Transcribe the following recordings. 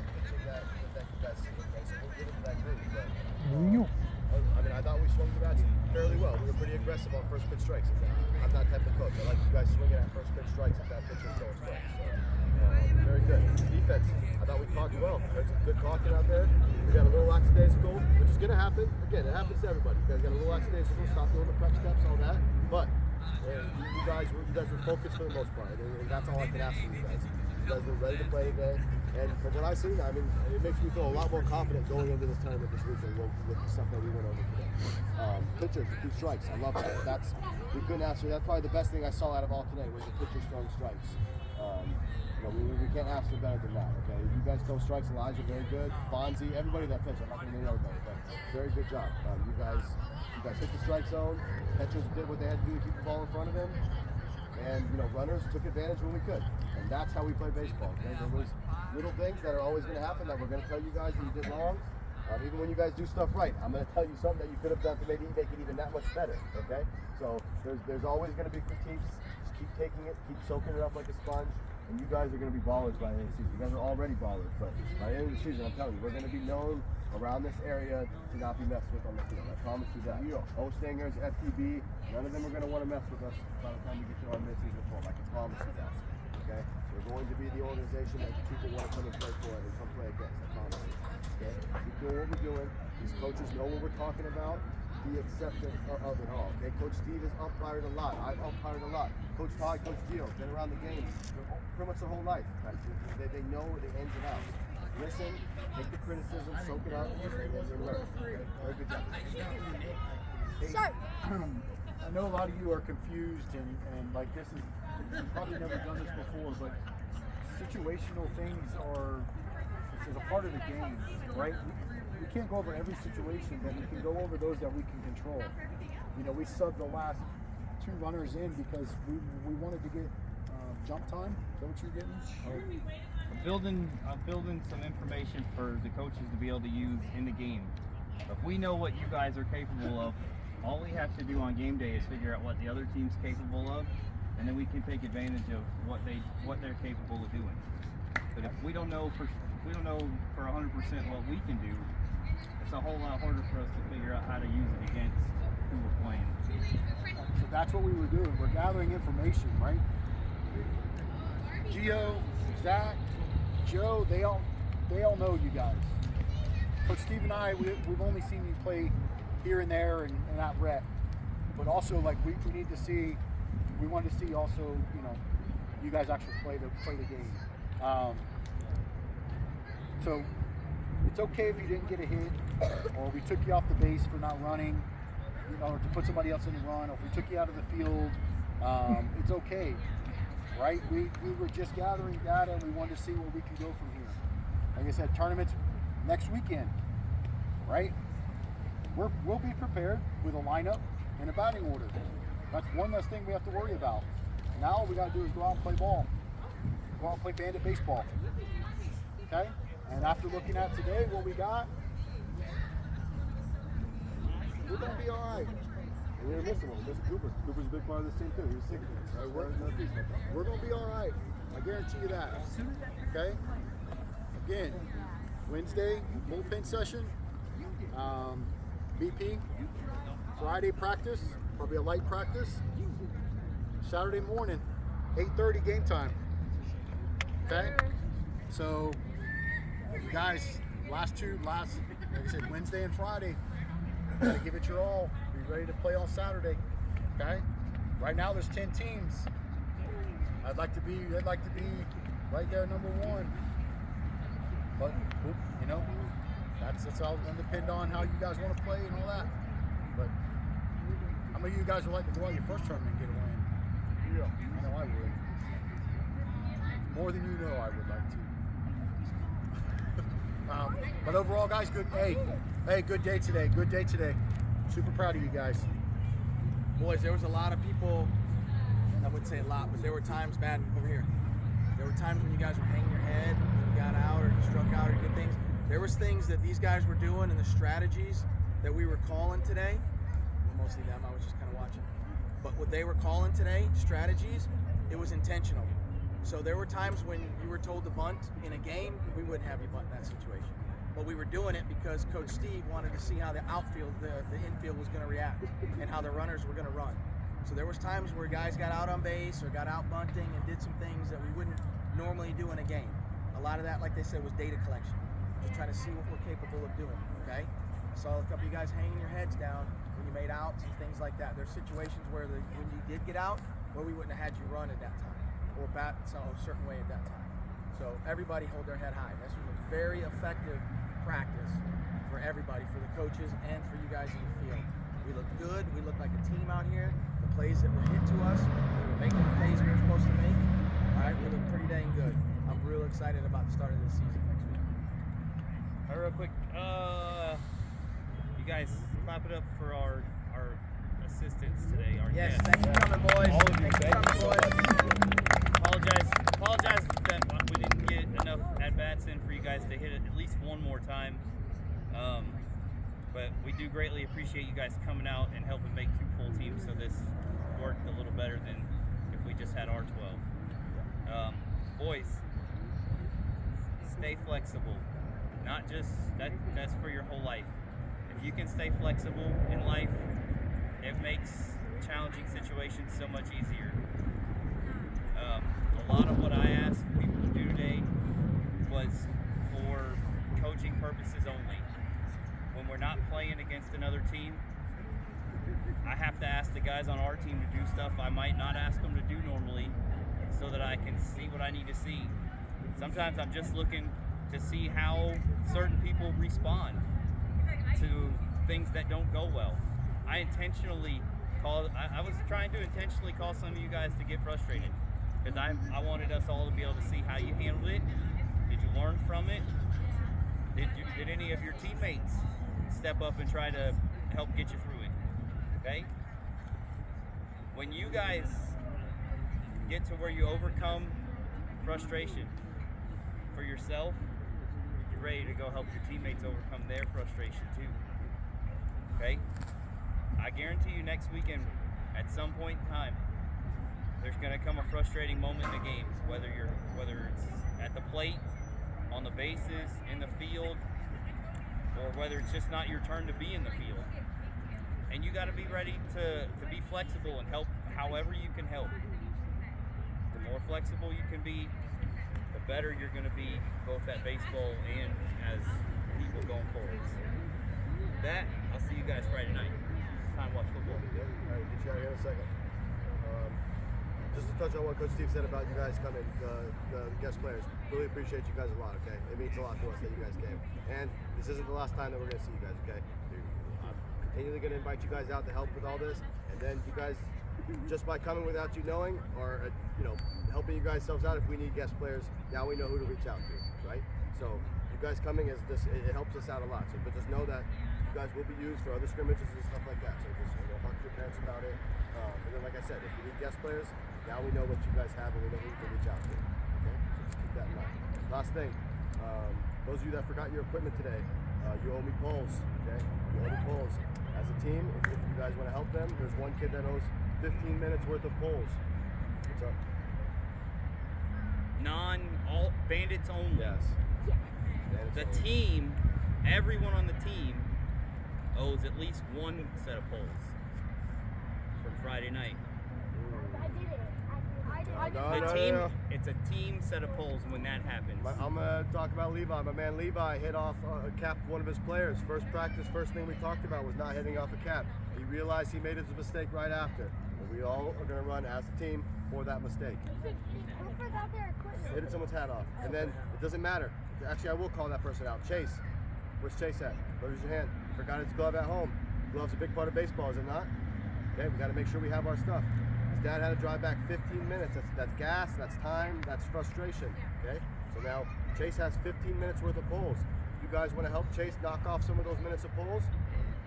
like pitching that you guys see. Okay, so we'll get into that group. But, Nuno. I mean, I thought we swung the bats fairly well. We were pretty aggressive on first pitch strikes. I'm that type of coach. I like you guys swinging at first pitch strikes if that pitcher's throwing strikes. So, very good. Defense, I thought we talked well. There's some good talking out there. We got a little lackadaisical, which is going to happen. Again, it happens to everybody. You guys got a little lackadaisical, stop doing the prep steps, all that. But you guys were focused for the most part. And that's all I can ask from you guys. You guys were ready to play today. And from what I've seen, I mean, it makes me feel a lot more confident going into this tournament this weekend with the stuff that we went over today. Pitchers, 2 strikes. I love that. We couldn't ask for. That's probably the best thing I saw out of all today was the pitchers throwing strikes. We can't ask for better than that. Okay, you guys throw strikes. Elijah, very good. Bonzi, everybody that pitched. I'm not going to name everybody, but very good job. You guys hit the strike zone. Pitchers did what they had to do to keep the ball in front of them. And, runners took advantage when we could. And that's how we play baseball. Okay? There was little things that are always going to happen that we're going to tell you guys that you did wrong. Even when you guys do stuff right, I'm going to tell you something that you could have done to maybe make it even that much better. Okay? So there's always going to be critiques. Just keep taking it, keep soaking it up like a sponge. And you guys are going to be ballers by the end of the season. You guys are already ballers, but by the end of the season, I'm telling you, we're going to be known around this area to not be messed with on the field. I promise you that. O-Stingers, FTB, none of them are going to want to mess with us by the time we get to our mid-season form. I can promise you that. Okay? We're going to be the organization that people want to come and play for and come play against. I promise you. Okay? Keep doing what we're doing. These coaches know what we're talking about. Be accepting of it all. Okay, Coach Steve has umpired a lot. I've umpired a lot. Coach Todd, Coach Gio, been around the game pretty much their whole life. They know the ins and outs. Listen, take the criticism, soak it up, and learn. Okay? Very good job. I know a lot of you are confused and like this is, you've probably never done this before, but situational things this is a part of the game, right? We can't go over every situation, but we can go over those that we can control. We subbed the last 2 runners in because we wanted to get jump time. Is that what you're getting? I'm building some information for the coaches to be able to use in the game. If we know what you guys are capable of, all we have to do on game day is figure out what the other team's capable of, and then we can take advantage of what they're capable of doing. But if we don't know for 100% what we can do, it's a whole lot harder for us to figure out how to use it against who we're playing. So that's what we were doing. We're gathering information, right? Gio, Zach, Joe, they all know you guys. Coach Steve and I, we've only seen you play here and there and not rep. But also, like, we need to see, we want to see also, you guys actually play the game. So it's okay if you didn't get a hit, or we took you off the base for not running, or to put somebody else in the run, or if we took you out of the field. It's okay, right? We were just gathering data, and we wanted to see where we can go from here. Like I said, tournaments next weekend, right? We'll be prepared with a lineup and a batting order. That's one less thing we have to worry about. Now all we got to do is go out and play ball. Go out and play bandit baseball. Okay? And after looking at today, what we got, we're going to be all right. And we were missing one. Missing Cooper. Cooper's a big part of this team, too. He was sick. Right? We're going to be all right. I guarantee you that. Okay? Again, Wednesday, bullpen session. BP. Friday practice. Probably a light practice. Saturday morning, 8:30 game time. Okay? So, you guys, like I said, Wednesday and Friday, you gotta give it your all. Be ready to play on Saturday. Okay? Right now there's 10 teams. I'd like to be right there, number 1. But that's all going to depend on how you guys want to play and all that. But how many of you guys would like to go out your first tournament and get a win? Yeah, I know I would. More than you know, I would like to. But overall, guys, good. Hey, good day today. Good day today. Super proud of you guys. Boys, there was a lot of people. I wouldn't say a lot, but there were times, man, over here. There were times when you guys were hanging your head, when you got out or you struck out or did things. There was things that these guys were doing and the strategies that we were calling today. Well, mostly them, I was just kind of watching. But what they were calling today, strategies, it was intentional. So there were times when you were told to bunt in a game, we wouldn't have you bunt in that situation. But we were doing it because Coach Steve wanted to see how the outfield, the infield was going to react and how the runners were going to run. So there was times where guys got out on base or got out bunting and did some things that we wouldn't normally do in a game. A lot of that, like they said, was data collection. Just trying to see what we're capable of doing, okay? I saw a couple of you guys hanging your heads down when you made outs and things like that. There's situations where when you did get out, where we wouldn't have had you run at that time or bat a certain way at that time. So everybody hold their head high. This was a very effective practice for everybody, for the coaches and for you guys in the field. We look good. We look like a team out here. The plays that were hit to us, we were making the plays we were supposed to make. All right, we look pretty dang good. I'm real excited about the start of this season next week. All right, real quick, you guys clap it up for our assistants today. Our Yes, guests. thanks for coming, boys. All of you, Thanks for coming, boys. Apologize that we didn't get enough at bats in for you guys to hit it at least one more time. But we do greatly appreciate you guys coming out and helping make 2 full teams, so this worked a little better than if we just had our 12. Boys, stay flexible. Not just that's for your whole life. If you can stay flexible in life, it makes challenging situations so much easier. A lot of what I asked people to do today was for coaching purposes only. When we're not playing against another team, I have to ask the guys on our team to do stuff I might not ask them to do normally so that I can see what I need to see. Sometimes I'm just looking to see how certain people respond to things that don't go well. I was trying to intentionally call some of you guys to get frustrated because I wanted us all to be able to see how you handled it. Did you learn from it? Did any of your teammates step up and try to help get you through it? Okay? When you guys get to where you overcome frustration for yourself, you're ready to go help your teammates overcome their frustration too. Okay? I guarantee you next weekend, at some point in time, there's going to come a frustrating moment in the game, whether it's at the plate, on the bases, in the field, or whether it's just not your turn to be in the field. And you got to be ready to be flexible and help however you can help. The more flexible you can be, the better you're going to be both at baseball and as people going forward. That, I'll see you guys Friday night. It's time to watch football. Yeah, all right, get you out here in a second. Just to touch on what Coach Steve said about you guys coming, the guest players. Really appreciate you guys a lot, okay? It means a lot to us that you guys came. And this isn't the last time that we're going to see you guys, okay? I'm continually going to invite you guys out to help with all this. And then you guys, just by coming without you knowing, or, helping you guys selves out, if we need guest players, now we know who to reach out to, right? So you guys coming, it helps us out a lot. So but just know that you guys will be used for other scrimmages and stuff like that. So just talk to your parents about it. And then, like I said, if we need guest players, now we know what you guys have and we know who we can reach out to. Okay? So just keep that in mind. Last thing, those of you that forgot your equipment today, you owe me poles. Okay? You owe me poles. As a team, if you guys want to help them, there's one kid that owes 15 minutes worth of poles. What's up? All bandits only. Yes. Bandits The only. team, everyone on the team owes at least one set of poles from Friday night. I did it. I did it. No. It's a team set of poles when that happens. I'm going to talk about Levi. My man Levi hit off a cap one of his players. First practice, first thing we talked about was not hitting off a cap. He realized he made his mistake right after. And we all are going to run as a team for that mistake. Who forgot their equipment? Hitting someone's hat off. And then it doesn't matter. Actually, I will call that person out. Chase. Where's Chase at? Raise your hand. Forgot his glove at home. Glove's a big part of baseball, is it not? Okay, we got to make sure we have our stuff. His dad had to drive back 15 minutes. That's gas, that's time, that's frustration. Okay? So now Chase has 15 minutes worth of poles. If you guys want to help Chase knock off some of those minutes of poles,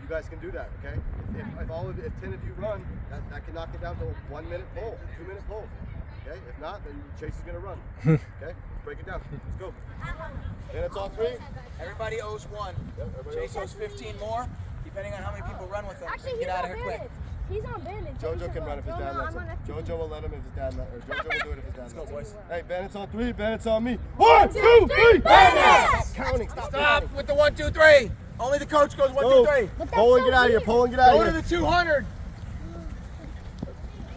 you guys can do that, okay? If 10 of you run, that can knock it down to a 1 minute pole, 2 minute poles. Okay? If not, then Chase is gonna run. Okay? Let's break it down. Let's go. And it's all three? Everybody owes one. Yep, everybody Chase owes 15 more, depending on how many people run with them. Actually, Get he's out not of here quick. banded. He's on Bandit. JoJo can run if his dad lets him. JoJo will let him if his dad lets him. Or JoJo will do it if his dad lets him. Hey, Bandit's on 3. Bandit's on me. 1, 2, 3. Bandits! Counting. Stop with the 1, 2, 3. Only the coach goes 1, 2, 3. Pull and get out of here. Pull and get out Go of to here. the 200.